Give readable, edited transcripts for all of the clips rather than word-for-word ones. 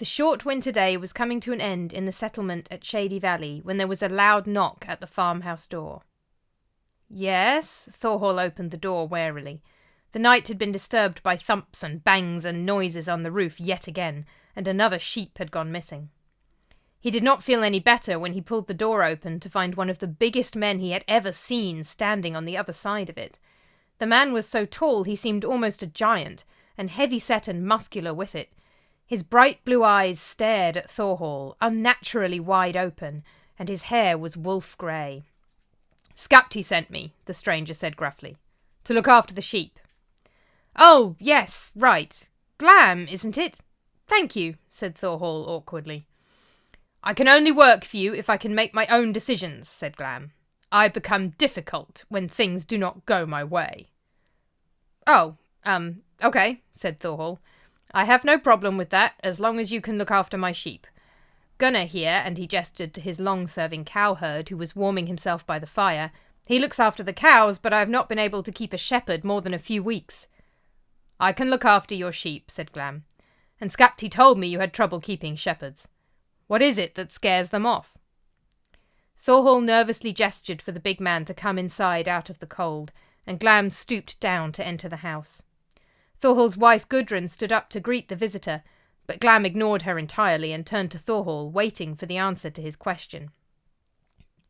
The short winter day was coming to an end in the settlement at Shady Valley when there was a loud knock at the farmhouse door. Yes, Thorhall opened the door warily. The night had been disturbed by thumps and bangs and noises on the roof yet again, and another sheep had gone missing. He did not feel any better when he pulled the door open to find one of the biggest men he had ever seen standing on the other side of it. The man was so tall he seemed almost a giant, and heavy-set and muscular with it. His bright blue eyes stared at Thorhall, unnaturally wide open, and his hair was wolf-grey. "Skapti sent me," the stranger said gruffly, "to look after the sheep." "Oh, yes, right. Glam, isn't it? Thank you," said Thorhall awkwardly. "I can only work for you if I can make my own decisions," said Glam. "I become difficult when things do not go my way." "Oh, okay," said Thorhall. "I have no problem with that, as long as you can look after my sheep. Gunnar here," and he gestured to his long-serving cowherd who was warming himself by the fire. "He looks after the cows, but I have not been able to keep a shepherd more than a few weeks." "I can look after your sheep," said Glam. "And Skapti told me you had trouble keeping shepherds. What is it that scares them off?" Thorhall nervously gestured for the big man to come inside out of the cold, and Glam stooped down to enter the house. Thorhall's wife Gudrun stood up to greet the visitor, but Glam ignored her entirely and turned to Thorhall, waiting for the answer to his question.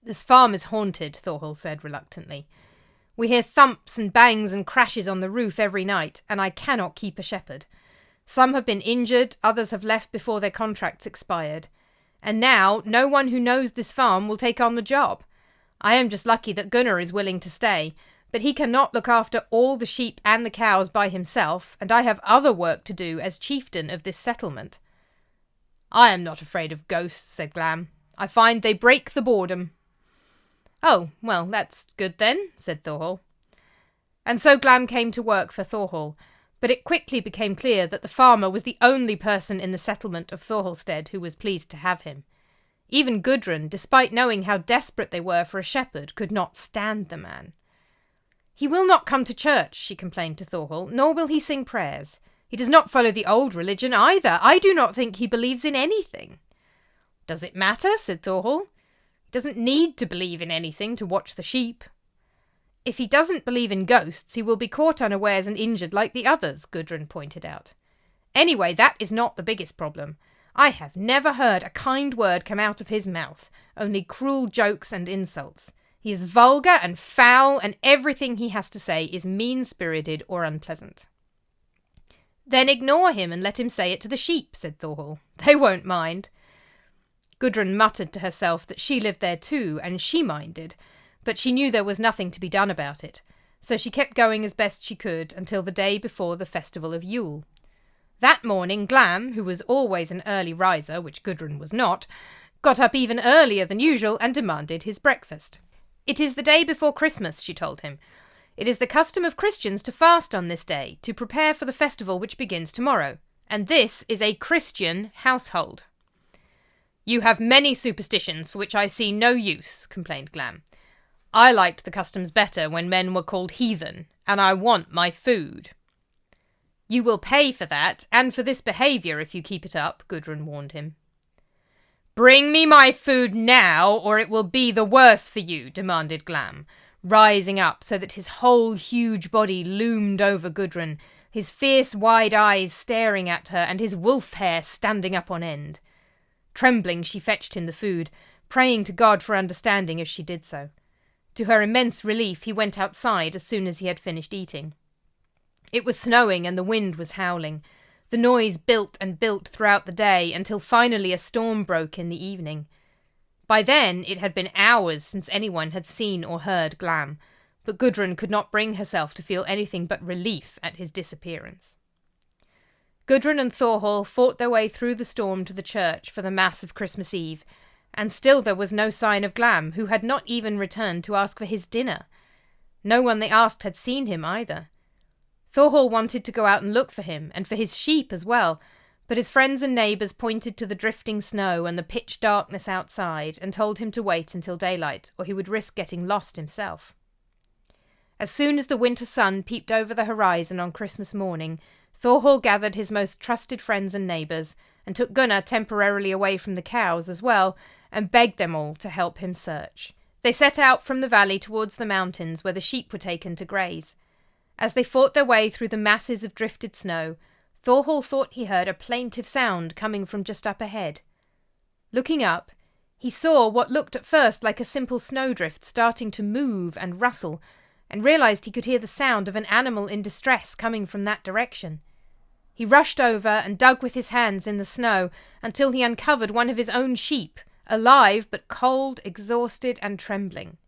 "This farm is haunted," Thorhall said reluctantly. "We hear thumps and bangs and crashes on the roof every night, and I cannot keep a shepherd. Some have been injured, others have left before their contracts expired. And now, no one who knows this farm will take on the job. I am just lucky that Gunnar is willing to stay, but he cannot look after all the sheep and the cows by himself, and I have other work to do as chieftain of this settlement." "I am not afraid of ghosts," said Glam. "I find they break the boredom." "Oh, well, that's good then," said Thorhall. And so Glam came to work for Thorhall, but it quickly became clear that the farmer was the only person in the settlement of Thorhallstead who was pleased to have him. Even Gudrun, despite knowing how desperate they were for a shepherd, could not stand the man. "He will not come to church," she complained to Thorhall, "nor will he sing prayers. He does not follow the old religion either. I do not think he believes in anything." "Does it matter?" said Thorhall. "He doesn't need to believe in anything to watch the sheep." "If he doesn't believe in ghosts, he will be caught unawares and injured like the others," Gudrun pointed out. "Anyway, that is not the biggest problem. I have never heard a kind word come out of his mouth, only cruel jokes and insults. He is vulgar and foul, and everything he has to say is mean-spirited or unpleasant." "Then ignore him and let him say it to the sheep," said Thorhall. "They won't mind." Gudrun muttered to herself that she lived there too, and she minded, but she knew there was nothing to be done about it, so she kept going as best she could until the day before the festival of Yule. That morning Glam, who was always an early riser, which Gudrun was not, got up even earlier than usual and demanded his breakfast. "It is the day before Christmas," she told him. "It is the custom of Christians to fast on this day, to prepare for the festival which begins tomorrow. And this is a Christian household." "You have many superstitions for which I see no use," complained Glam. "I liked the customs better when men were called heathen, and I want my food." "You will pay for that, and for this behaviour if you keep it up," Gudrun warned him. "Bring me my food now, or it will be the worse for you," demanded Glam, rising up so that his whole huge body loomed over Gudrun, his fierce wide eyes staring at her and his wolf hair standing up on end. Trembling, she fetched him the food, praying to God for understanding as she did so. To her immense relief, he went outside as soon as he had finished eating. It was snowing and the wind was howling. The noise built and built throughout the day until finally a storm broke in the evening. By then it had been hours since anyone had seen or heard Glam, but Gudrun could not bring herself to feel anything but relief at his disappearance. Gudrun and Thorhall fought their way through the storm to the church for the Mass of Christmas Eve, and still there was no sign of Glam, who had not even returned to ask for his dinner. No one they asked had seen him either. Thorhall wanted to go out and look for him, and for his sheep as well, but his friends and neighbours pointed to the drifting snow and the pitch darkness outside and told him to wait until daylight, or he would risk getting lost himself. As soon as the winter sun peeped over the horizon on Christmas morning, Thorhall gathered his most trusted friends and neighbours and took Gunnar temporarily away from the cows as well, and begged them all to help him search. They set out from the valley towards the mountains where the sheep were taken to graze. As they fought their way through the masses of drifted snow, Thorhall thought he heard a plaintive sound coming from just up ahead. Looking up, he saw what looked at first like a simple snowdrift starting to move and rustle, and realised he could hear the sound of an animal in distress coming from that direction. He rushed over and dug with his hands in the snow until he uncovered one of his own sheep, alive but cold, exhausted and trembling.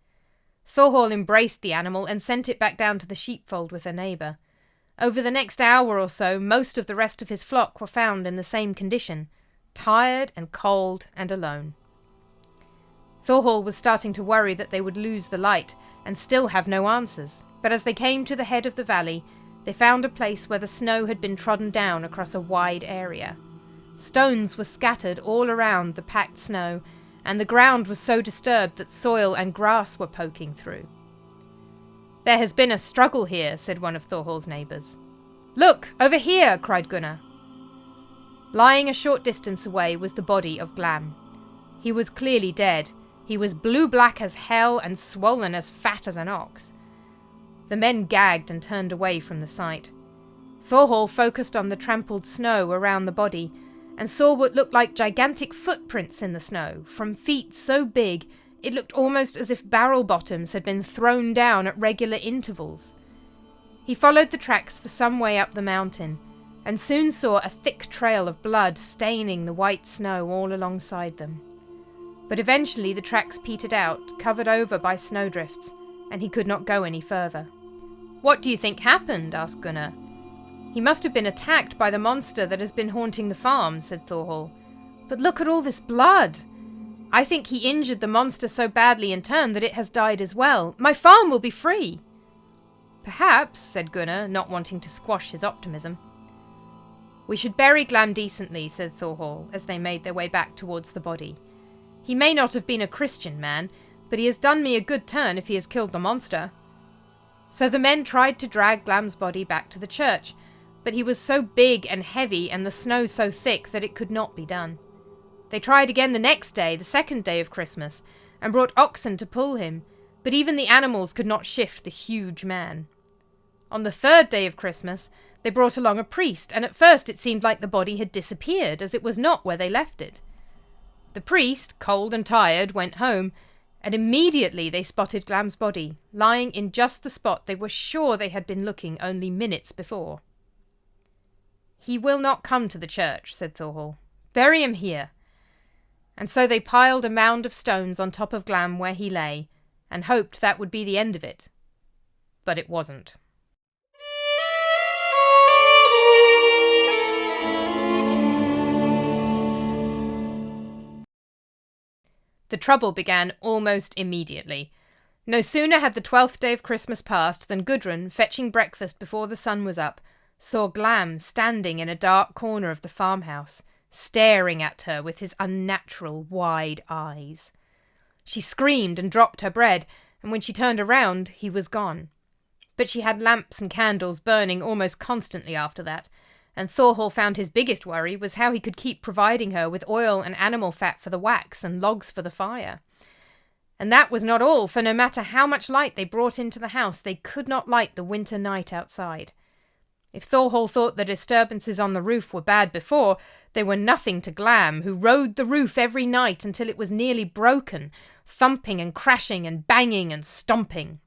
Thorhall embraced the animal and sent it back down to the sheepfold with a neighbour. Over the next hour or so, most of the rest of his flock were found in the same condition, tired and cold and alone. Thorhall was starting to worry that they would lose the light and still have no answers, but as they came to the head of the valley, they found a place where the snow had been trodden down across a wide area. Stones were scattered all around the packed snow, and the ground was so disturbed that soil and grass were poking through. "There has been a struggle here," said one of Thorhall's neighbours. "Look, over here!" cried Gunnar. Lying a short distance away was the body of Glam. He was clearly dead. He was blue-black as hell and swollen as fat as an ox. The men gagged and turned away from the sight. Thorhall focused on the trampled snow around the body and saw what looked like gigantic footprints in the snow, from feet so big it looked almost as if barrel bottoms had been thrown down at regular intervals. He followed the tracks for some way up the mountain, and soon saw a thick trail of blood staining the white snow all alongside them. But eventually the tracks petered out, covered over by snowdrifts, and he could not go any further. "What do you think happened?" asked Gunnar. "He must have been attacked by the monster that has been haunting the farm," said Thorhall. "But look at all this blood! I think he injured the monster so badly in turn that it has died as well. My farm will be free!" "Perhaps," said Gunnar, not wanting to squash his optimism. "We should bury Glam decently," said Thorhall, as they made their way back towards the body. "He may not have been a Christian man, but he has done me a good turn if he has killed the monster." So the men tried to drag Glam's body back to the church, but he was so big and heavy and the snow so thick that it could not be done. They tried again the next day, the second day of Christmas, and brought oxen to pull him, but even the animals could not shift the huge man. On the third day of Christmas, they brought along a priest, and at first it seemed like the body had disappeared, as it was not where they left it. The priest, cold and tired, went home, and immediately they spotted Glam's body, lying in just the spot they were sure they had been looking only minutes before. "He will not come to the church," said Thorhall. "Bury him here." And so they piled a mound of stones on top of Glam where he lay, and hoped that would be the end of it. But it wasn't. The trouble began almost immediately. No sooner had the 12th day of Christmas passed than Gudrun, fetching breakfast before the sun was up, saw Glam standing in a dark corner of the farmhouse, staring at her with his unnatural wide eyes. She screamed and dropped her bread, and when she turned around, he was gone. But she had lamps and candles burning almost constantly after that, and Thorhall found his biggest worry was how he could keep providing her with oil and animal fat for the wax and logs for the fire. And that was not all, for no matter how much light they brought into the house, they could not light the winter night outside. If Thorhall thought the disturbances on the roof were bad before, they were nothing to Glam, who rode the roof every night until it was nearly broken, thumping and crashing and banging and stomping.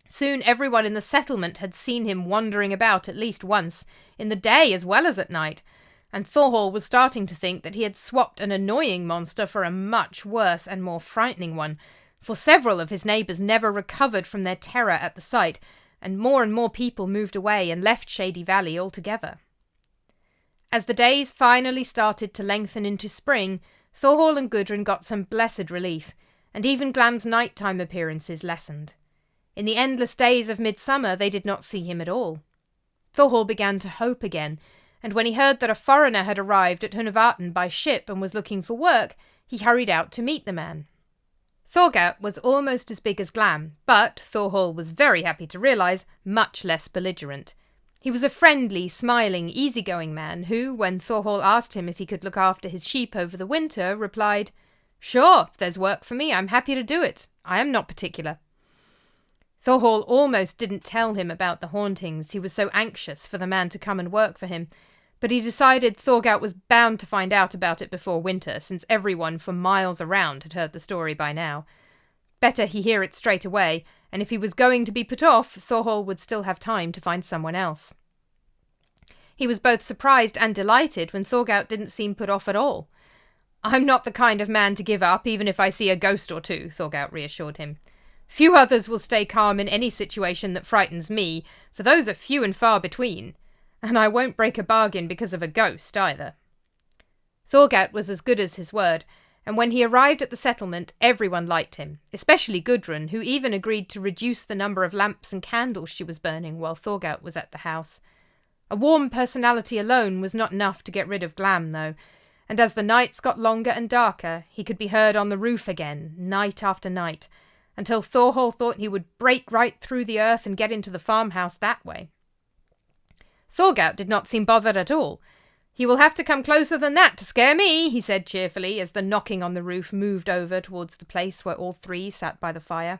Soon everyone in the settlement had seen him wandering about at least once, in the day as well as at night, and Thorhall was starting to think that he had swapped an annoying monster for a much worse and more frightening one, for several of his neighbours never recovered from their terror at the sight, and more people moved away and left Shady Valley altogether. As the days finally started to lengthen into spring, Thorhall and Gudrun got some blessed relief, and even Glam's nighttime appearances lessened. In the endless days of midsummer they did not see him at all. Thorhall began to hope again, and when he heard that a foreigner had arrived at Hunavaten by ship and was looking for work, he hurried out to meet the man. Thorgat was almost as big as Glam, but, Thorhall was very happy to realise, much less belligerent. He was a friendly, smiling, easygoing man who, when Thorhall asked him if he could look after his sheep over the winter, replied, "Sure, if there's work for me, I'm happy to do it. I am not particular." Thorhall almost didn't tell him about the hauntings, he was so anxious for the man to come and work for him, but he decided Thorgout was bound to find out about it before winter, since everyone for miles around had heard the story by now. Better he hear it straight away, and if he was going to be put off, Thorhall would still have time to find someone else. He was both surprised and delighted when Thorgout didn't seem put off at all. "I'm not the kind of man to give up, even if I see a ghost or two," Thorgout reassured him. "Few others will stay calm in any situation that frightens me, for those are few and far between. And I won't break a bargain because of a ghost, either." Thorgout was as good as his word, and when he arrived at the settlement, everyone liked him, especially Gudrun, who even agreed to reduce the number of lamps and candles she was burning while Thorgout was at the house. A warm personality alone was not enough to get rid of Glam, though, and as the nights got longer and darker, he could be heard on the roof again, night after night, until Thorhall thought he would break right through the earth and get into the farmhouse that way. Thorgout did not seem bothered at all. "He will have to come closer than that to scare me," he said cheerfully, as the knocking on the roof moved over towards the place where all three sat by the fire.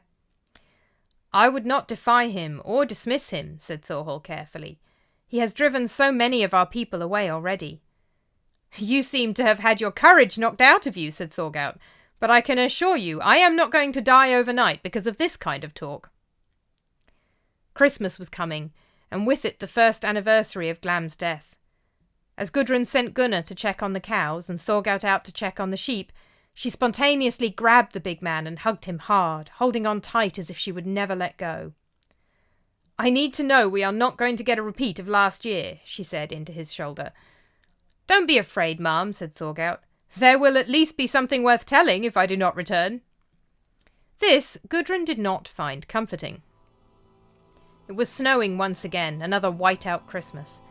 "I would not defy him or dismiss him," said Thorhall carefully. "He has driven so many of our people away already." "You seem to have had your courage knocked out of you," said Thorgout, "but I can assure you I am not going to die overnight because of this kind of talk." Christmas was coming, and with it the first anniversary of Glam's death. As Gudrun sent Gunnar to check on the cows and Thorgout out to check on the sheep, she spontaneously grabbed the big man and hugged him hard, holding on tight as if she would never let go. "I need to know we are not going to get a repeat of last year," she said into his shoulder. "Don't be afraid, ma'am," said Thorgout. "There will at least be something worth telling if I do not return." This Gudrun did not find comforting. It was snowing once again, another white-out Christmas.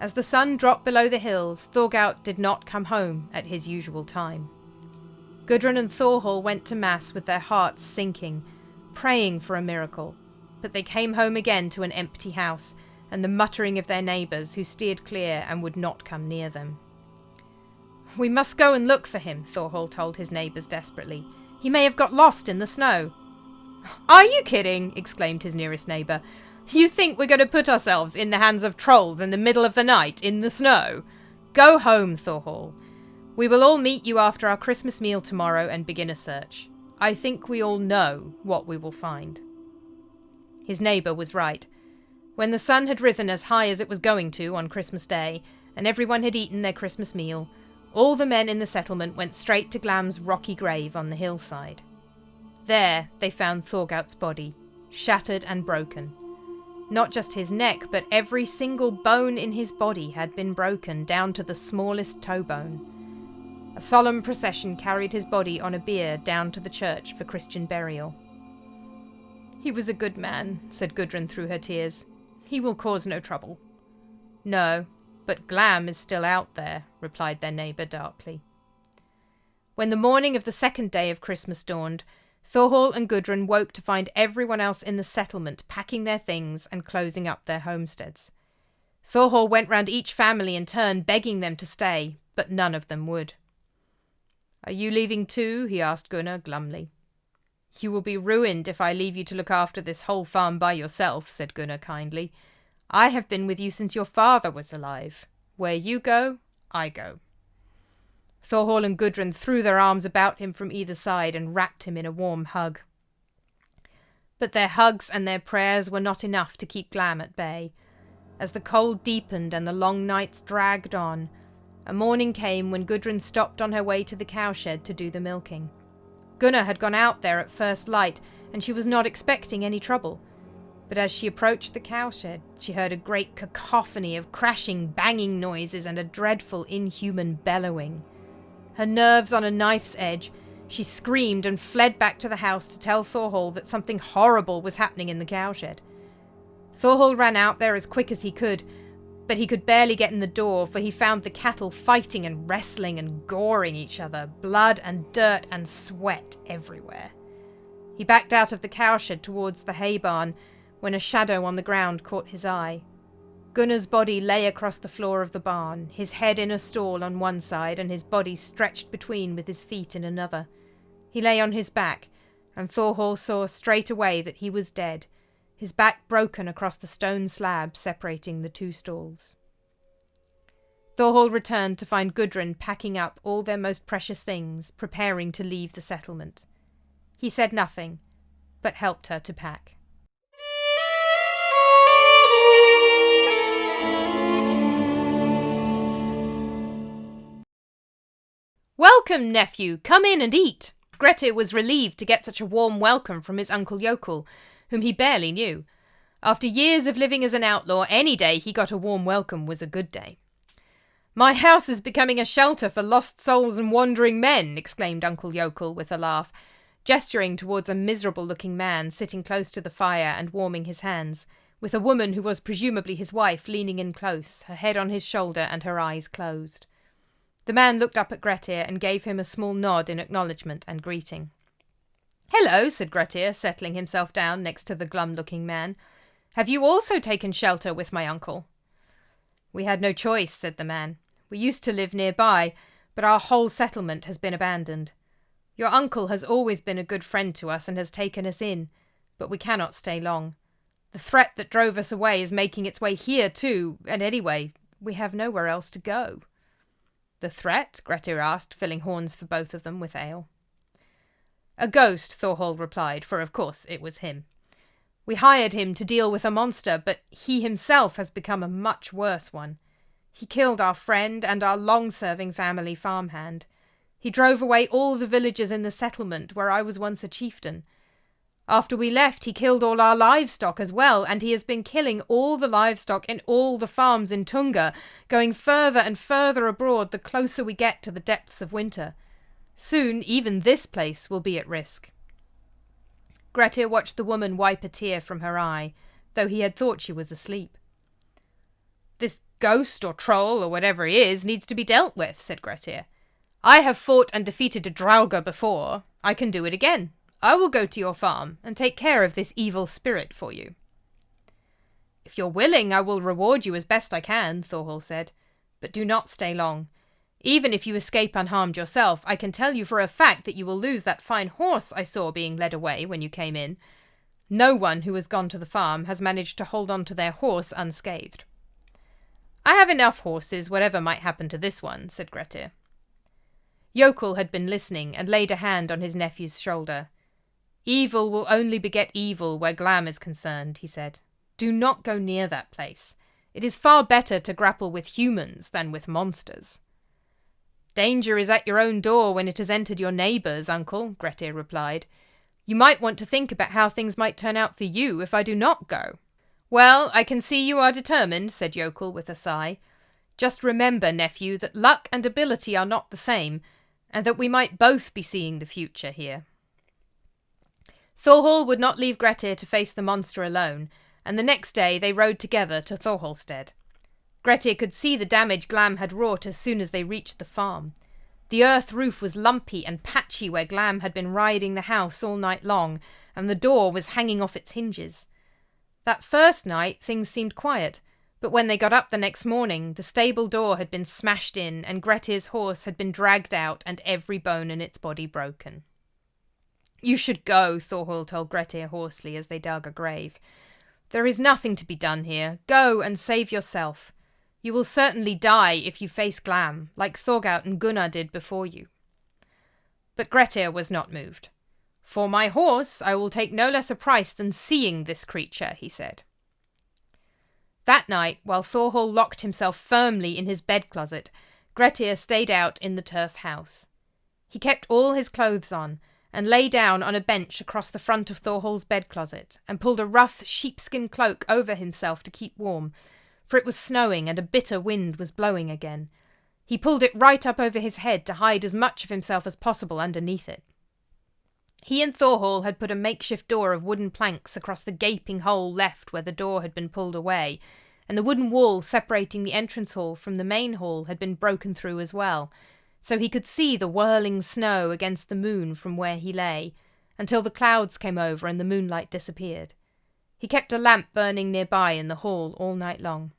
As the sun dropped below the hills, Thorgout did not come home at his usual time. Gudrun and Thorhall went to Mass with their hearts sinking, praying for a miracle, but they came home again to an empty house and the muttering of their neighbours who steered clear and would not come near them. "We must go and look for him," Thorhall told his neighbours desperately. "He may have got lost in the snow." "Are you kidding?" exclaimed his nearest neighbour. "You think we're going to put ourselves in the hands of trolls in the middle of the night in the snow? Go home, Thorhall. We will all meet you after our Christmas meal tomorrow and begin a search. I think we all know what we will find." His neighbour was right. When the sun had risen as high as it was going to on Christmas Day, and everyone had eaten their Christmas meal, all the men in the settlement went straight to Glam's rocky grave on the hillside. There they found Thorgout's body, shattered and broken. Not just his neck, but every single bone in his body had been broken, down to the smallest toe bone. A solemn procession carried his body on a bier down to the church for Christian burial. "He was a good man," said Gudrun through her tears. "He will cause no trouble." "No, but Glam is still out there," replied their neighbour darkly. When the morning of the second day of Christmas dawned, Thorhall and Gudrun woke to find everyone else in the settlement packing their things and closing up their homesteads. Thorhall went round each family in turn, begging them to stay, but none of them would. "Are you leaving too?" he asked Gunnar glumly. "You will be ruined if I leave you to look after this whole farm by yourself," said Gunnar kindly. "I have been with you since your father was alive. Where you go, I go." Thorhall and Gudrun threw their arms about him from either side and wrapped him in a warm hug. But their hugs and their prayers were not enough to keep Glam at bay. As the cold deepened and the long nights dragged on, a morning came when Gudrun stopped on her way to the cowshed to do the milking. Gunnar had gone out there at first light, and she was not expecting any trouble. But as she approached the cowshed, she heard a great cacophony of crashing, banging noises and a dreadful, inhuman bellowing. Her nerves on a knife's edge, she screamed and fled back to the house to tell Thorhall that something horrible was happening in the cowshed. Thorhall ran out there as quick as he could, but he could barely get in the door, for he found the cattle fighting and wrestling and goring each other, blood and dirt and sweat everywhere. He backed out of the cowshed towards the hay barn, when a shadow on the ground caught his eye. Gunnar's body lay across the floor of the barn, his head in a stall on one side and his body stretched between with his feet in another. He lay on his back, and Thorhall saw straight away that he was dead, his back broken across the stone slab separating the two stalls. Thorhall returned to find Gudrun packing up all their most precious things, preparing to leave the settlement. He said nothing, but helped her to pack. "Welcome, nephew! Come in and eat!" Grettir was relieved to get such a warm welcome from his uncle Jökull, whom he barely knew. After years of living as an outlaw, any day he got a warm welcome was a good day. "My house is becoming a shelter for lost souls and wandering men," exclaimed Uncle Jökull with a laugh, gesturing towards a miserable-looking man sitting close to the fire and warming his hands, with a woman who was presumably his wife leaning in close, her head on his shoulder and her eyes closed. The man looked up at Grettir and gave him a small nod in acknowledgement and greeting. "Hello," said Grettir, settling himself down next to the glum-looking man. "Have you also taken shelter with my uncle?" "We had no choice," said the man. "We used to live nearby, but our whole settlement has been abandoned. Your uncle has always been a good friend to us and has taken us in, but we cannot stay long. The threat that drove us away is making its way here too, and anyway, we have nowhere else to go." "The threat?" Grettir asked, filling horns for both of them with ale. "A ghost," Thorhall replied, for of course it was him. "We hired him to deal with a monster, but he himself has become a much worse one. He killed our friend and our long-serving family farmhand. He drove away all the villagers in the settlement where I was once a chieftain. After we left, he killed all our livestock as well, and he has been killing all the livestock in all the farms in Tunga, going further and further abroad the closer we get to the depths of winter. Soon, even this place will be at risk." Grettir watched the woman wipe a tear from her eye, though he had thought she was asleep. "This ghost or troll or whatever he is needs to be dealt with," said Grettir. "I have fought and defeated a Draugr before. I can do it again. I will go to your farm and take care of this evil spirit for you." "If you're willing, I will reward you as best I can," Thorhall said. "But do not stay long. Even if you escape unharmed yourself, I can tell you for a fact that you will lose that fine horse I saw being led away when you came in. No one who has gone to the farm has managed to hold on to their horse unscathed." "I have enough horses, whatever might happen to this one," said Grettir. Jökull had been listening and laid a hand on his nephew's shoulder. "Evil will only beget evil where Glam is concerned," he said. "Do not go near that place. It is far better to grapple with humans than with monsters." "Danger is at your own door when it has entered your neighbour's, uncle," Grettir replied. "You might want to think about how things might turn out for you if I do not go." "Well, I can see you are determined," said Jökull with a sigh. "Just remember, nephew, that luck and ability are not the same, and that we might both be seeing the future here." Thorhall would not leave Grettir to face the monster alone, and the next day they rode together to Thorhallstead. Grettir could see the damage Glam had wrought as soon as they reached the farm. The earth roof was lumpy and patchy where Glam had been riding the house all night long, and the door was hanging off its hinges. That first night things seemed quiet, but when they got up the next morning, the stable door had been smashed in, and Grettir's horse had been dragged out and every bone in its body broken. "You should go," Thorhall told Grettir hoarsely as they dug a grave. "There is nothing to be done here. Go and save yourself. You will certainly die if you face Glam, like Thorgout and Gunnar did before you." But Grettir was not moved. "For my horse, I will take no less a price than seeing this creature," he said. That night, while Thorhall locked himself firmly in his bed-closet, Grettir stayed out in the turf house. He kept all his clothes on, and lay down on a bench across the front of Thorhall's bed-closet, and pulled a rough sheepskin cloak over himself to keep warm, for it was snowing and a bitter wind was blowing again. He pulled it right up over his head to hide as much of himself as possible underneath it. He and Thorhall had put a makeshift door of wooden planks across the gaping hole left where the door had been pulled away, and the wooden wall separating the entrance hall from the main hall had been broken through as well, so he could see the whirling snow against the moon from where he lay, until the clouds came over and the moonlight disappeared. He kept a lamp burning nearby in the hall all night long.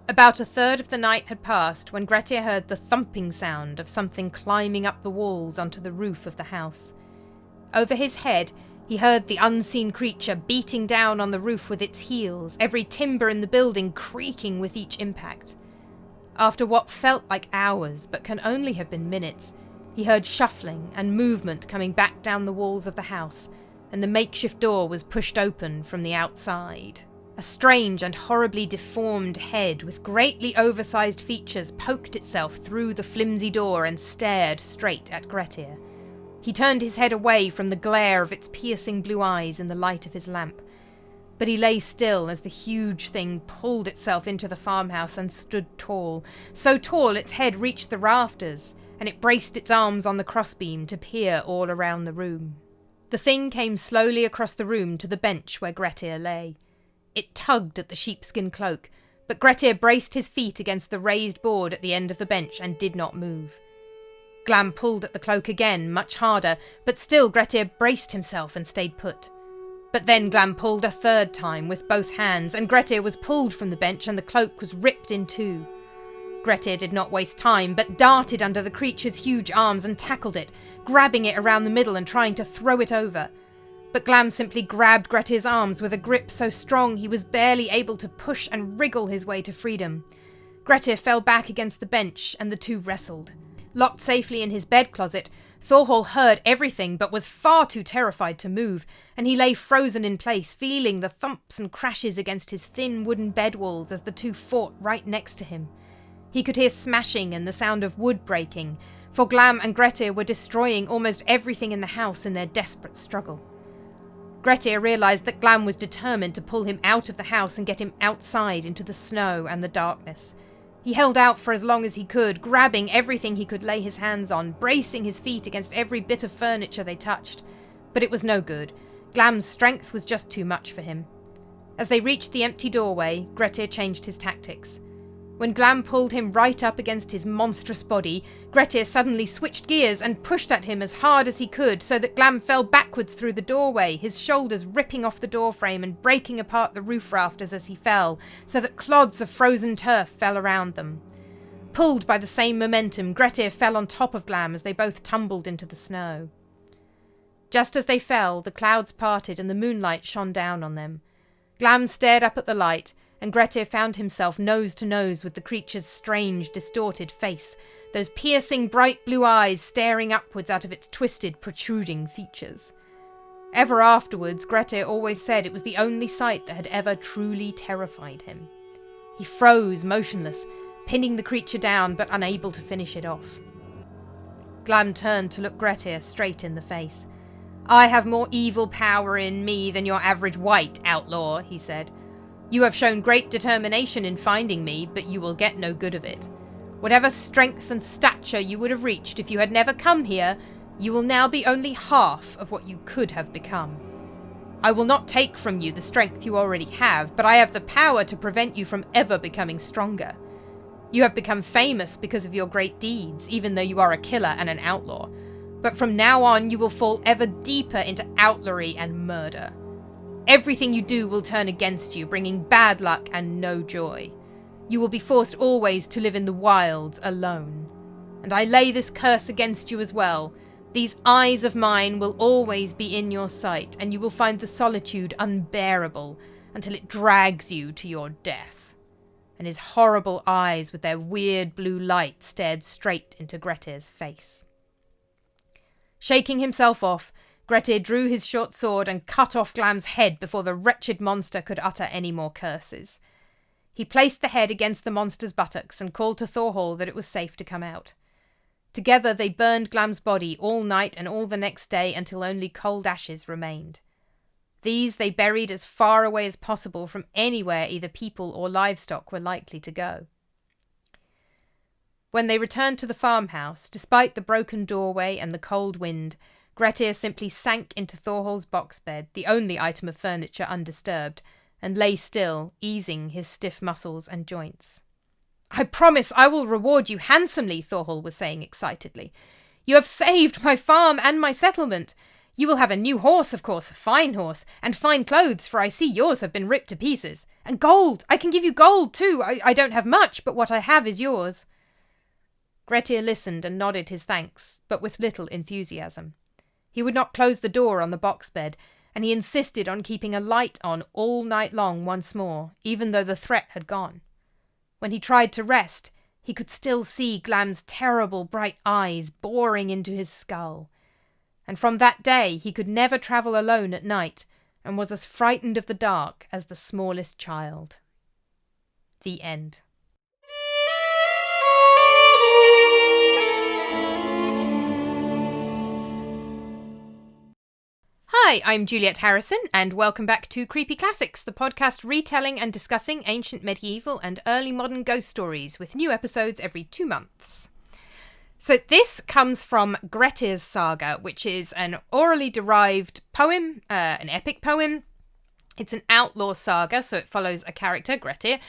About a third of the night had passed when Grettir heard the thumping sound of something climbing up the walls onto the roof of the house. Over his head, he heard the unseen creature beating down on the roof with its heels, every timber in the building creaking with each impact. After what felt like hours, but can only have been minutes, he heard shuffling and movement coming back down the walls of the house, and the makeshift door was pushed open from the outside. A strange and horribly deformed head with greatly oversized features poked itself through the flimsy door and stared straight at Grettir. He turned his head away from the glare of its piercing blue eyes in the light of his lamp. But he lay still as the huge thing pulled itself into the farmhouse and stood tall, so tall its head reached the rafters, and it braced its arms on the crossbeam to peer all around the room. The thing came slowly across the room to the bench where Grettir lay. It tugged at the sheepskin cloak, but Grettir braced his feet against the raised board at the end of the bench and did not move. Glam pulled at the cloak again, much harder, but still Grettir braced himself and stayed put. But then Glam pulled a third time with both hands, and Grettir was pulled from the bench and the cloak was ripped in two. Grettir did not waste time, but darted under the creature's huge arms and tackled it, grabbing it around the middle and trying to throw it over. But Glam simply grabbed Grettir's arms with a grip so strong he was barely able to push and wriggle his way to freedom. Grettir fell back against the bench, and the two wrestled. Locked safely in his bed closet, Thorhall heard everything but was far too terrified to move, and he lay frozen in place, feeling the thumps and crashes against his thin wooden bed walls as the two fought right next to him. He could hear smashing and the sound of wood breaking, for Glam and Grettir were destroying almost everything in the house in their desperate struggle. Grettir realised that Glam was determined to pull him out of the house and get him outside into the snow and the darkness. He held out for as long as he could, grabbing everything he could lay his hands on, bracing his feet against every bit of furniture they touched. But it was no good. Glam's strength was just too much for him. As they reached the empty doorway, Grettir changed his tactics. When Glam pulled him right up against his monstrous body, Grettir suddenly switched gears and pushed at him as hard as he could, so that Glam fell backwards through the doorway, his shoulders ripping off the doorframe and breaking apart the roof rafters as he fell, so that clods of frozen turf fell around them. Pulled by the same momentum, Grettir fell on top of Glam as they both tumbled into the snow. Just as they fell, the clouds parted and the moonlight shone down on them. Glam stared up at the light, and Grettir found himself nose to nose with the creature's strange, distorted face, those piercing, bright blue eyes staring upwards out of its twisted, protruding features. Ever afterwards, Grettir always said it was the only sight that had ever truly terrified him. He froze, motionless, pinning the creature down, but unable to finish it off. Glam turned to look Grettir straight in the face. "I have more evil power in me than your average white, outlaw," he said. "You have shown great determination in finding me, but you will get no good of it. Whatever strength and stature you would have reached if you had never come here, you will now be only half of what you could have become. I will not take from you the strength you already have, but I have the power to prevent you from ever becoming stronger. You have become famous because of your great deeds, even though you are a killer and an outlaw. But from now on, you will fall ever deeper into outlawry and murder. Everything you do will turn against you, bringing bad luck and no joy. You will be forced always to live in the wilds alone. And I lay this curse against you as well. These eyes of mine will always be in your sight, and you will find the solitude unbearable until it drags you to your death." And his horrible eyes with their weird blue light stared straight into Grettir's face. Shaking himself off, Grettir drew his short sword and cut off Glam's head before the wretched monster could utter any more curses. He placed the head against the monster's buttocks and called to Thorhall that it was safe to come out. Together they burned Glam's body all night and all the next day until only cold ashes remained. These they buried as far away as possible from anywhere either people or livestock were likely to go. When they returned to the farmhouse, despite the broken doorway and the cold wind, Grettir simply sank into Thorhall's box bed, the only item of furniture undisturbed, and lay still, easing his stiff muscles and joints. "I promise I will reward you handsomely," Thorhall was saying excitedly. "You have saved my farm and my settlement. You will have a new horse, of course, a fine horse, and fine clothes, for I see yours have been ripped to pieces. And gold! I can give you gold, too. I don't have much, but what I have is yours. Grettir listened and nodded his thanks, but with little enthusiasm. He would not close the door on the box bed, and he insisted on keeping a light on all night long once more, even though the threat had gone. When he tried to rest, he could still see Glam's terrible bright eyes boring into his skull. And from that day he could never travel alone at night, and was as frightened of the dark as the smallest child. The end. Hi, I'm Ed Harrisson, and welcome back to Creepy Classics, the podcast retelling and discussing ancient medieval and early modern ghost stories, with new episodes every 2 months. So this comes from Grettir's Saga, which is an orally derived poem, an epic poem. It's an outlaw saga, so it follows a character, Grettir,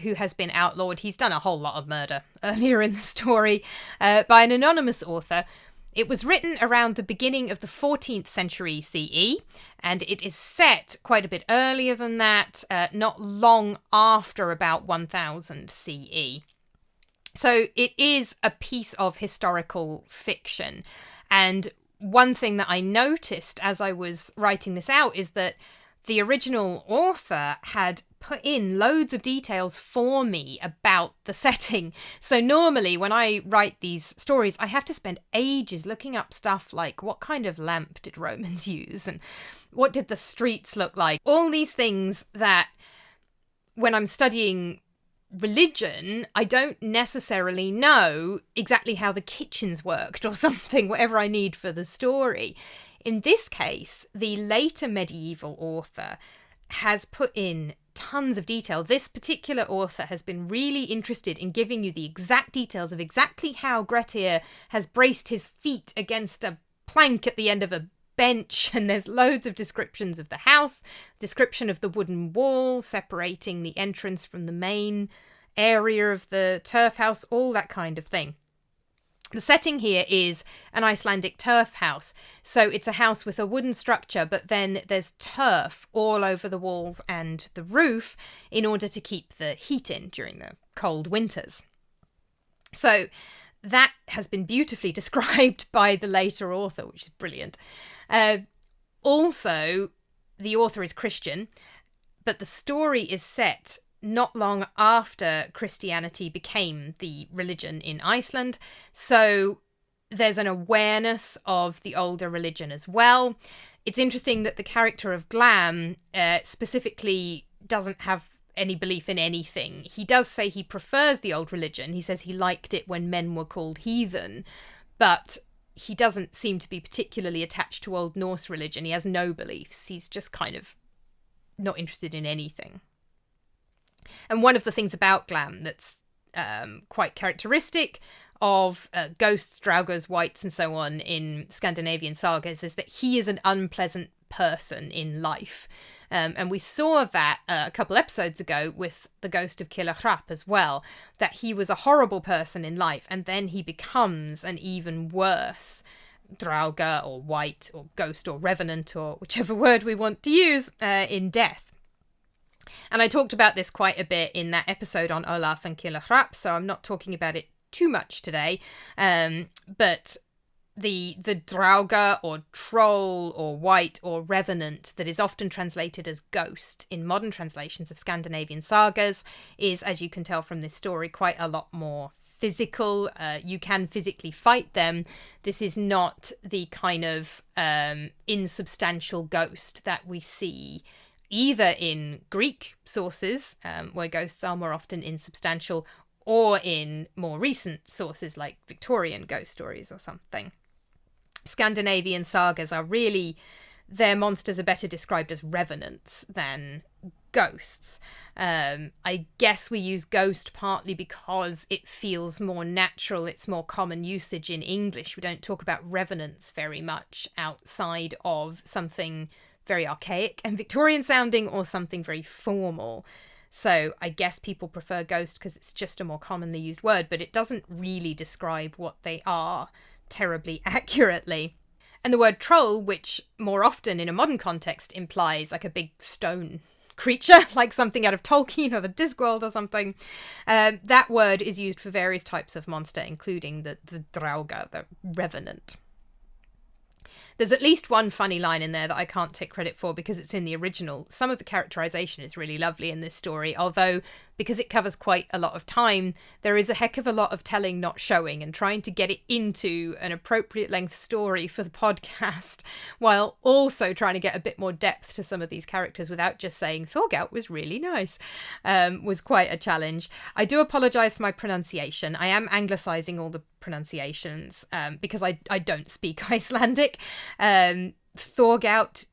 who has been outlawed. He's done a whole lot of murder earlier in the story, by an anonymous author. It was written around the beginning of the 14th century CE, and it is set quite a bit earlier than that, not long after about 1000 CE. So it is a piece of historical fiction. And one thing that I noticed as I was writing this out is that the original author had put in loads of details for me about the setting. So normally when I write these stories, I have to spend ages looking up stuff like what kind of lamp did Romans use and what did the streets look like? All these things that when I'm studying religion, I don't necessarily know exactly how the kitchens worked or something, whatever I need for the story. In this case, the later medieval author has put in tons of detail. This particular author has been really interested in giving you the exact details of exactly how Grettir has braced his feet against a plank at the end of a bench, and there's loads of descriptions of the house, description of the wooden wall separating the entrance from the main area of the turf house, all that kind of thing. The setting here is an Icelandic turf house, so it's a house with a wooden structure, but then there's turf all over the walls and the roof in order to keep the heat in during the cold winters. So that has been beautifully described by the later author, which is brilliant. Also, the author is Christian, but the story is set not long after Christianity became the religion in Iceland, so there's an awareness of the older religion as well. It's interesting that the character of Glam specifically doesn't have any belief in anything. He does say he prefers the old religion. He says he liked it when men were called heathen, but he doesn't seem to be particularly attached to Old Norse religion. He has no beliefs. He's just kind of not interested in anything. And one of the things about Glam that's quite characteristic of ghosts, draugrs, wights, and so on in Scandinavian sagas is that he is an unpleasant person in life. And we saw that a couple episodes ago with the ghost of Killa as well, that he was a horrible person in life, and then he becomes an even worse draugr or wight or ghost or revenant or whichever word we want to use in death. And I talked about this quite a bit in that episode on Olaf and Killa, so I'm not talking about it too much today. But the draugr or troll or wight or revenant that is often translated as ghost in modern translations of Scandinavian sagas is, as you can tell from this story, quite a lot more physical. You can physically fight them. This is not the kind of insubstantial ghost that we see either in Greek sources, where ghosts are more often insubstantial, or in more recent sources like Victorian ghost stories or something. Scandinavian sagas are really, their monsters are better described as revenants than ghosts. I guess we use ghost partly because it feels more natural, it's more common usage in English. We don't talk about revenants very much outside of something very archaic and Victorian sounding or something very formal. So I guess people prefer ghost because it's just a more commonly used word, but it doesn't really describe what they are terribly accurately. And the word troll, which more often in a modern context implies like a big stone creature, like something out of Tolkien or the Discworld or something, that word is used for various types of monster, including the Drauga, the Revenant. There's at least one funny line in there that I can't take credit for because it's in the original. Some of the characterization is really lovely in this story, although because it covers quite a lot of time, there is a heck of a lot of telling not showing and trying to get it into an appropriate length story for the podcast while also trying to get a bit more depth to some of these characters without just saying Thorgout was really nice, was quite a challenge. I do apologise for my pronunciation. I am anglicising all the pronunciations because I don't speak Icelandic. Thorgout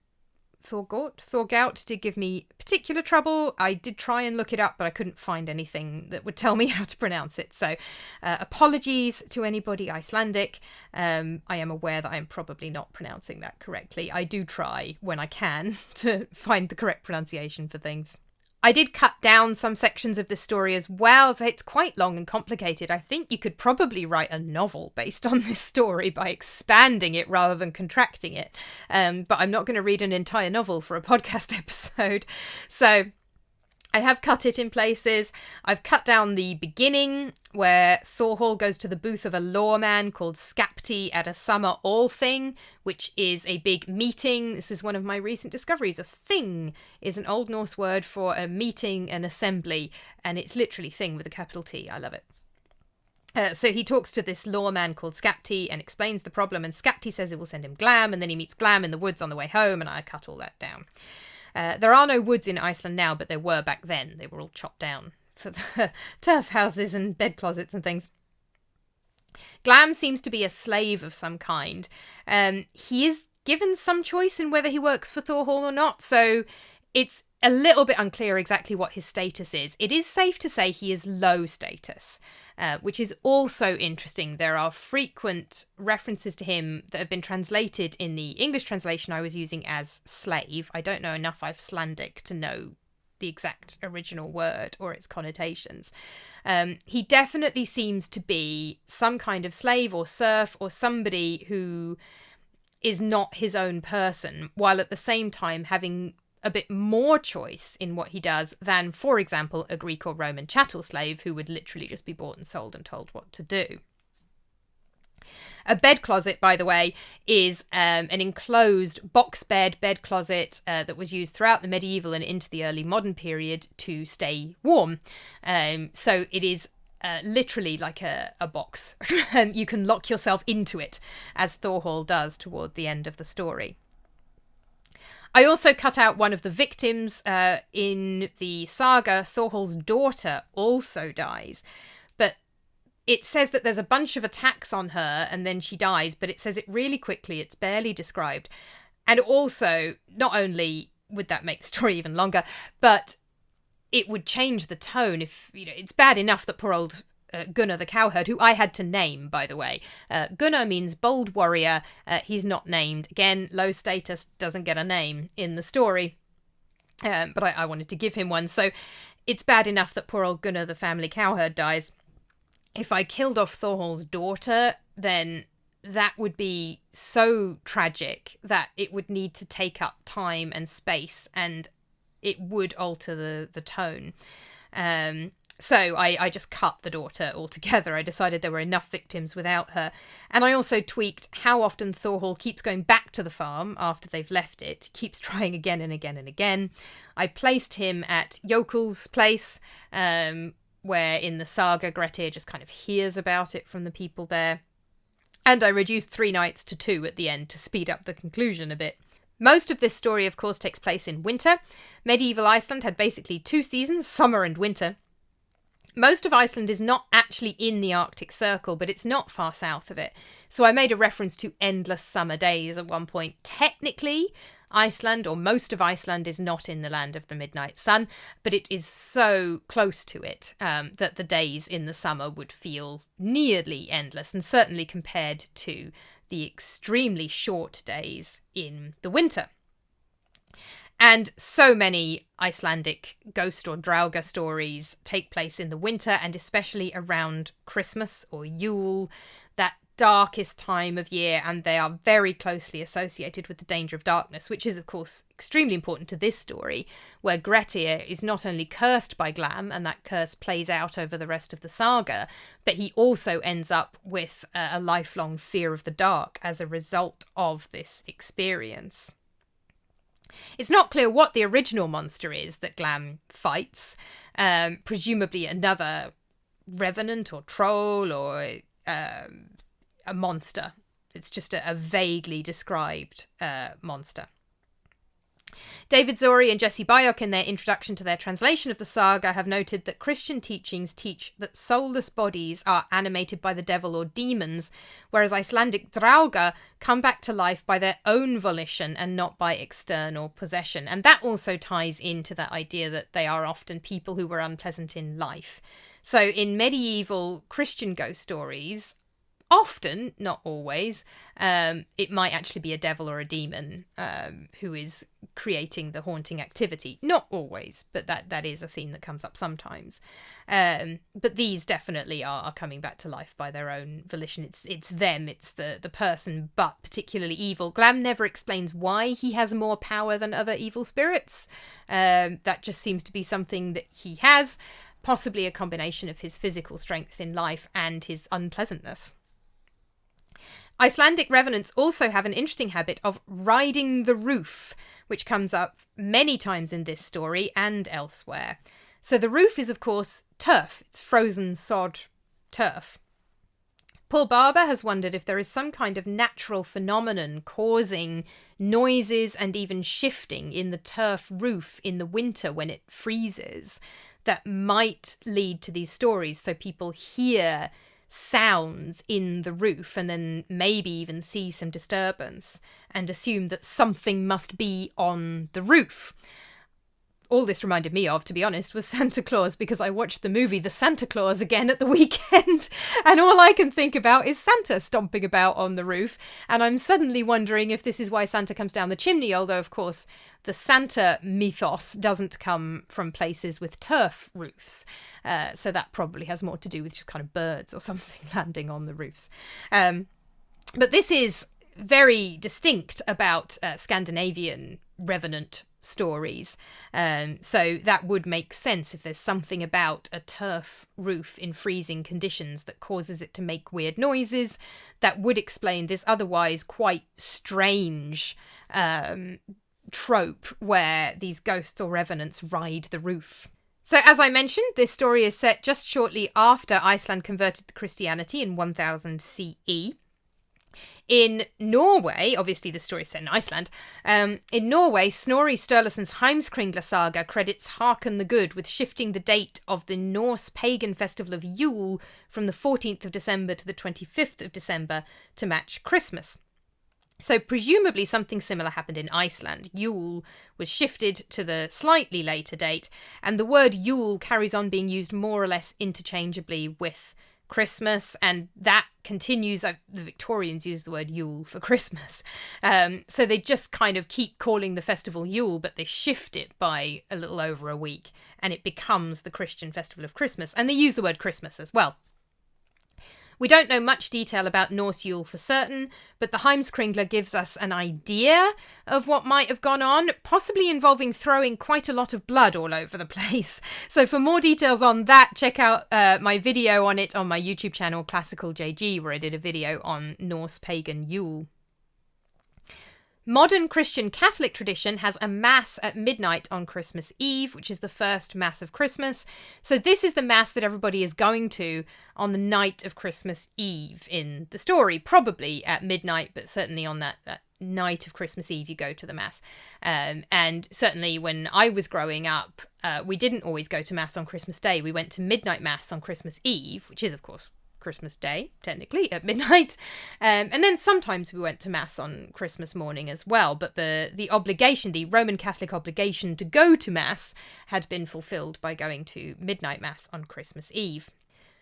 did give me particular trouble. I did try and look it up, but I couldn't find anything that would tell me how to pronounce it. So apologies to anybody Icelandic. I am aware that I'm probably not pronouncing that correctly. I do try when I can to find the correct pronunciation for things. I did cut down some sections of this story as well, so it's quite long and complicated. I think you could probably write a novel based on this story by expanding it rather than contracting it. But I'm not going to read an entire novel for a podcast episode. So I have cut it in places. I've cut down the beginning where Thorhall goes to the booth of a lawman called Skapti at a summer all thing, which is a big meeting. This is one of my recent discoveries. A thing is an Old Norse word for a meeting, an assembly, and it's literally thing with a capital T. I love it. So he talks to this lawman called Skapti and explains the problem, and Skapti says it will send him Glam, and then he meets Glam in the woods on the way home, and I cut all that down. There are no woods in Iceland now, but there were back then. They were all chopped down for the turf houses and bed closets and things. Glam seems to be a slave of some kind. He is given some choice in whether he works for Thorhall or not, so it's a little bit unclear exactly what his status is. It is safe to say he is low status, which is also interesting. There are frequent references to him that have been translated in the English translation I was using as slave. I don't know enough Icelandic to know the exact original word or its connotations. He definitely seems to be some kind of slave or serf or somebody who is not his own person, while at the same time having a bit more choice in what he does than, for example, a Greek or Roman chattel slave who would literally just be bought and sold and told what to do. A bed closet, by the way, is an enclosed box bed closet that was used throughout the medieval and into the early modern period to stay warm. So it is literally like a box. And you can lock yourself into it, as Thorhall does toward the end of the story. I also cut out one of the victims in the saga. Thorhall's daughter also dies, but it says that there's a bunch of attacks on her and then she dies, but it says it really quickly. It's barely described. And also, not only would that make the story even longer, but it would change the tone if, it's bad enough that poor old Gunnar the cowherd, who I had to name, by the way. Gunnar means bold warrior. He's not named. Again, low status, doesn't get a name in the story. But I wanted to give him one. So it's bad enough that poor old Gunnar the family cowherd dies. If I killed off Thorhall's daughter, then that would be so tragic that it would need to take up time and space, and it would alter the tone. So I just cut the daughter altogether. I decided there were enough victims without her. And I also tweaked how often Thorhall keeps going back to the farm after they've left it, keeps trying again and again and again. I placed him at Jokel's place, where in the saga Grettir just kind of hears about it from the people there. And I reduced 3 nights to 2 at the end to speed up the conclusion a bit. Most of this story, of course, takes place in winter. Medieval Iceland had basically 2 seasons, summer and winter. Most of Iceland is not actually in the Arctic Circle, but it's not far south of it. So I made a reference to endless summer days at one point. Technically, Iceland, or most of Iceland, is not in the land of the midnight sun, but it is so close to it that the days in the summer would feel nearly endless, and certainly compared to the extremely short days in the winter. And so many Icelandic ghost or Drauga stories take place in the winter, and especially around Christmas or Yule. That darkest time of year, and they are very closely associated with the danger of darkness, which is, of course, extremely important to this story, where Grettir is not only cursed by Glam, and that curse plays out over the rest of the saga, but he also ends up with a lifelong fear of the dark as a result of this experience. It's not clear what the original monster is that Glam fights, presumably another revenant or troll or a monster. It's just a vaguely described monster. David Zori and Jesse Byock, in their introduction to their translation of the saga, have noted that Christian teachings teach that soulless bodies are animated by the devil or demons, whereas Icelandic drauga come back to life by their own volition and not by external possession. And that also ties into that idea that they are often people who were unpleasant in life. So in medieval Christian ghost stories, often, not always, it might actually be a devil or a demon who is creating the haunting activity. Not always, but that is a theme that comes up sometimes. But these definitely are coming back to life by their own volition. It's them, it's the person, but particularly evil. Glam never explains why he has more power than other evil spirits. That just seems to be something that he has, possibly a combination of his physical strength in life and his unpleasantness. Icelandic revenants also have an interesting habit of riding the roof, which comes up many times in this story and elsewhere. So the roof is, of course, turf. It's frozen sod turf. Paul Barber has wondered if there is some kind of natural phenomenon causing noises and even shifting in the turf roof in the winter when it freezes that might lead to these stories, so people hear sounds in the roof and then maybe even see some disturbance and assume that something must be on the roof. All this reminded me of, to be honest, was Santa Claus, because I watched the movie The Santa Claus again at the weekend, and all I can think about is Santa stomping about on the roof, and I'm suddenly wondering if this is why Santa comes down the chimney, although, of course, the Santa mythos doesn't come from places with turf roofs, so that probably has more to do with just kind of birds or something landing on the roofs. But this is very distinct about Scandinavian revenant stories, so that would make sense if there's something about a turf roof in freezing conditions that causes it to make weird noises. That would explain this otherwise quite strange trope where these ghosts or revenants ride the roof. So as I mentioned, this story is set just shortly after Iceland converted to Christianity in 1000 CE. In Norway, obviously the story is set in Iceland, in Norway, Snorri Sturluson's Heimskringla saga credits Harken the Good with shifting the date of the Norse pagan festival of Yule from the 14th of December to the 25th of December to match Christmas. So presumably something similar happened in Iceland. Yule was shifted to the slightly later date, and the word Yule carries on being used more or less interchangeably with Christmas, and that continues. The Victorians use the word Yule for Christmas, so they just kind of keep calling the festival Yule, but they shift it by a little over a week and it becomes the Christian festival of Christmas, and they use the word Christmas as well. We don't know much detail about Norse Yule for certain, but the Heimskringla gives us an idea of what might have gone on, possibly involving throwing quite a lot of blood all over the place. So for more details on that, check out my video on it on my YouTube channel, Classical JG, where I did a video on Norse pagan Yule. Modern Christian Catholic tradition has a Mass at midnight on Christmas Eve, which is the first Mass of Christmas. So this is the Mass that everybody is going to on the night of Christmas Eve in the story, probably at midnight, but certainly on that night of Christmas Eve you go to the Mass. And certainly when I was growing up, we didn't always go to Mass on Christmas Day. We went to midnight Mass on Christmas Eve, which is, of course, Christmas Day, technically, at midnight. And then sometimes we went to Mass on Christmas morning as well. But the obligation, the Roman Catholic obligation to go to Mass had been fulfilled by going to midnight Mass on Christmas Eve.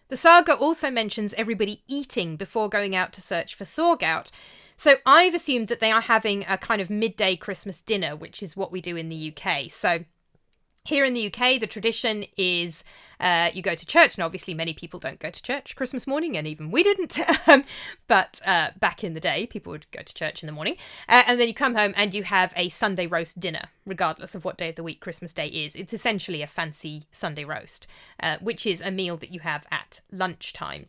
The saga also mentions everybody eating before going out to search for Thorgout. So I've assumed that they are having a kind of midday Christmas dinner, which is what we do in the UK. So Here in the UK, the tradition is you go to church, and obviously many people don't go to church Christmas morning, and even we didn't. But back in the day, people would go to church in the morning. And then you come home and you have a Sunday roast dinner, regardless of what day of the week Christmas Day is. It's essentially a fancy Sunday roast, which is a meal that you have at lunchtime.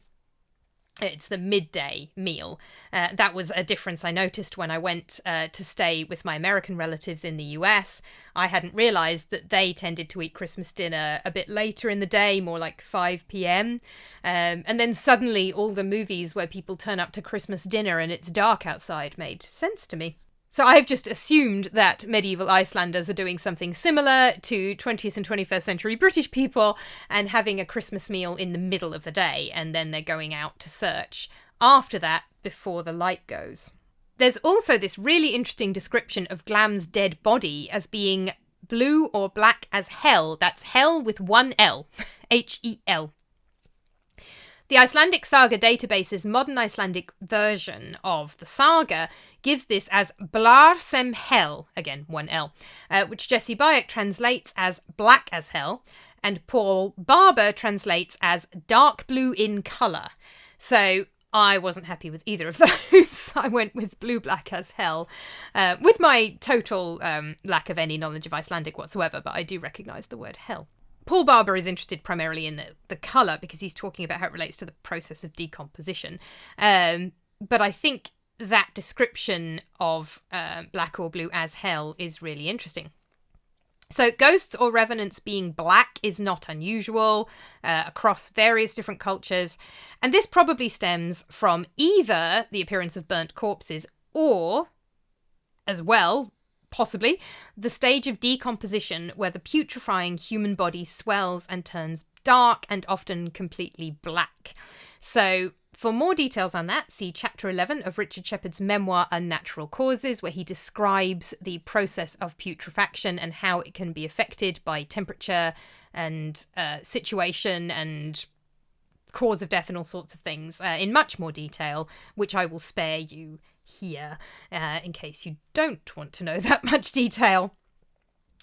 It's the midday meal. That was a difference I noticed when I went to stay with my American relatives in the US. I hadn't realised that they tended to eat Christmas dinner a bit later in the day, more like 5 p.m. And then suddenly all the movies where people turn up to Christmas dinner and it's dark outside made sense to me. So I've just assumed that medieval Icelanders are doing something similar to 20th and 21st century British people and having a Christmas meal in the middle of the day, and then they're going out to search after that before the light goes. There's also this really interesting description of Glam's dead body as being blue or black as hell. That's hell with one L. H-E-L. The Icelandic Saga database's modern Icelandic version of the saga gives this as Blar sem Hel, again, one L, which Jesse Byock translates as black as hell, and Paul Barber translates as dark blue in colour. So I wasn't happy with either of those. I went with blue-black as hell, with my total lack of any knowledge of Icelandic whatsoever, but I do recognise the word hell. Paul Barber is interested primarily in the colour because he's talking about how it relates to the process of decomposition. But I think that description of black or blue as hell is really interesting. So ghosts or revenants being black is not unusual across various different cultures. And this probably stems from either the appearance of burnt corpses or, as well, possibly, the stage of decomposition where the putrefying human body swells and turns dark and often completely black. So for more details on that, see Chapter 11 of Richard Shepard's memoir Unnatural Causes, where he describes the process of putrefaction and how it can be affected by temperature and situation and cause of death and all sorts of things in much more detail, which I will spare you here in case you don't want to know that much detail.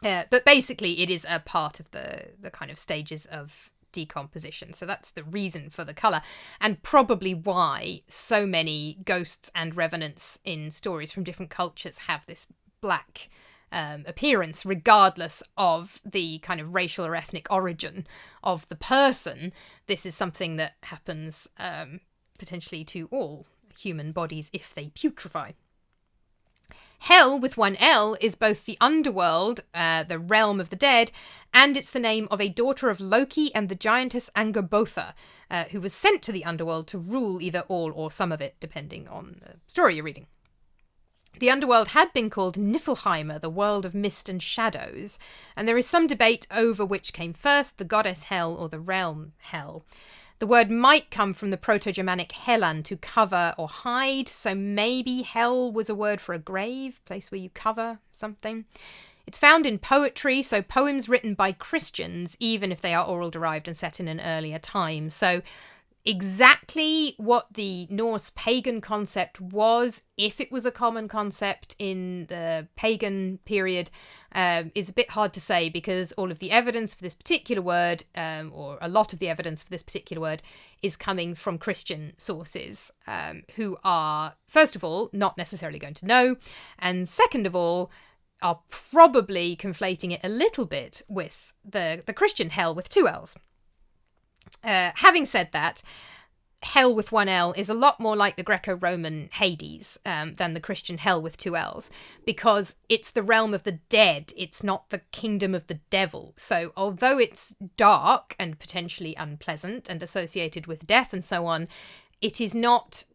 But basically it is a part of the kind of stages of decomposition. So that's the reason for the colour, and probably why so many ghosts and revenants in stories from different cultures have this black appearance, regardless of the kind of racial or ethnic origin of the person. This is something that happens potentially to all human bodies if they putrefy. Hell, with one L, is both the underworld, the realm of the dead, and it's the name of a daughter of Loki and the giantess Angabotha, who was sent to the underworld to rule either all or some of it, depending on the story you're reading. The underworld had been called Niflheimer, the world of mist and shadows, and there is some debate over which came first, the goddess Hel or the realm Hel. The word might come from the Proto-Germanic Hellan, to cover or hide, so maybe hell was a word for a grave, place where you cover something. It's found in poetry, so poems written by Christians, even if they are oral derived and set in an earlier time. So exactly what the Norse pagan concept was, if it was a common concept in the pagan period, is a bit hard to say, because all of the evidence for this particular word, or a lot of the evidence for this particular word, is coming from Christian sources, who are, first of all, not necessarily going to know, and second of all, are probably conflating it a little bit with the Christian hell with two L's. Having said that, hell with one L is a lot more like the Greco-Roman Hades than the Christian hell with two L's, because it's the realm of the dead, it's not the kingdom of the devil. So although it's dark and potentially unpleasant and associated with death and so on, it is not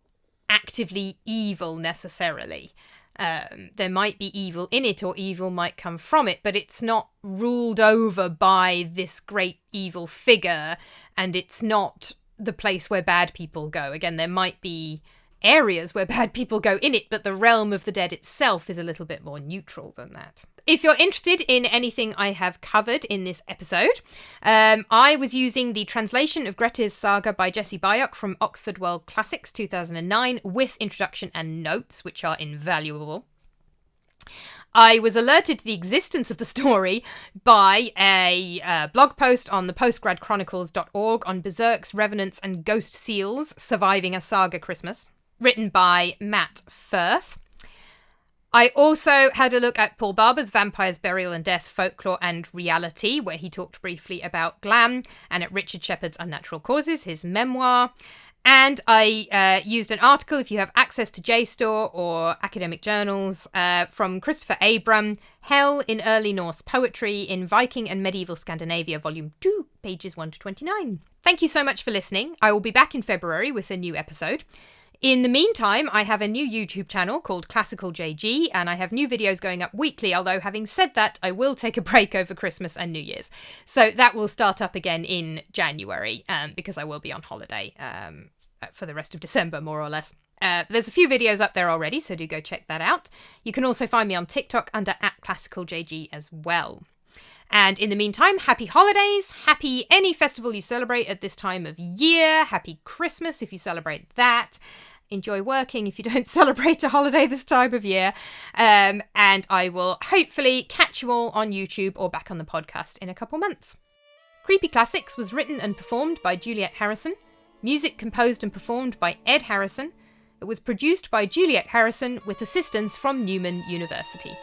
actively evil necessarily. There might be evil in it, or evil might come from it, but it's not ruled over by this great evil figure, and it's not the place where bad people go. Again, there might be areas where bad people go in it, but the realm of the dead itself is a little bit more neutral than that. If you're interested in anything I have covered in this episode, I was using the translation of Grettir's Saga by Jesse Byock from Oxford World Classics 2009 with introduction and notes, which are invaluable. I was alerted to the existence of the story by a blog post on the postgradchronicles.org on Berserks, Revenants, and Ghost Seals Surviving a Saga Christmas, written by Matt Firth. I also had a look at Paul Barber's Vampires, Burial and Death, Folklore and Reality, where he talked briefly about Glam, and at Richard Shepard's Unnatural Causes, his memoir. And I used an article, if you have access to JSTOR or academic journals, from Christopher Abram, Hel in Early Norse Poetry in Viking and Medieval Scandinavia, Volume 2, pages 1 to 29. Thank you so much for listening. I will be back in February with a new episode. In the meantime, I have a new YouTube channel called Classical JG, and I have new videos going up weekly, although having said that, I will take a break over Christmas and New Year's. So that will start up again in January, because I will be on holiday for the rest of December, more or less. There's a few videos up there already, so do go check that out. You can also find me on TikTok under @ClassicalJG as well. And in the meantime, happy holidays, happy any festival you celebrate at this time of year, happy Christmas if you celebrate that, enjoy working if you don't celebrate a holiday this time of year, and I will hopefully catch you all on YouTube or back on the podcast in a couple months. Creepy Classics was written and performed by Ed Harrisson, music composed and performed by Ed Harrisson. It was produced by Ed Harrisson with assistance from Newman University.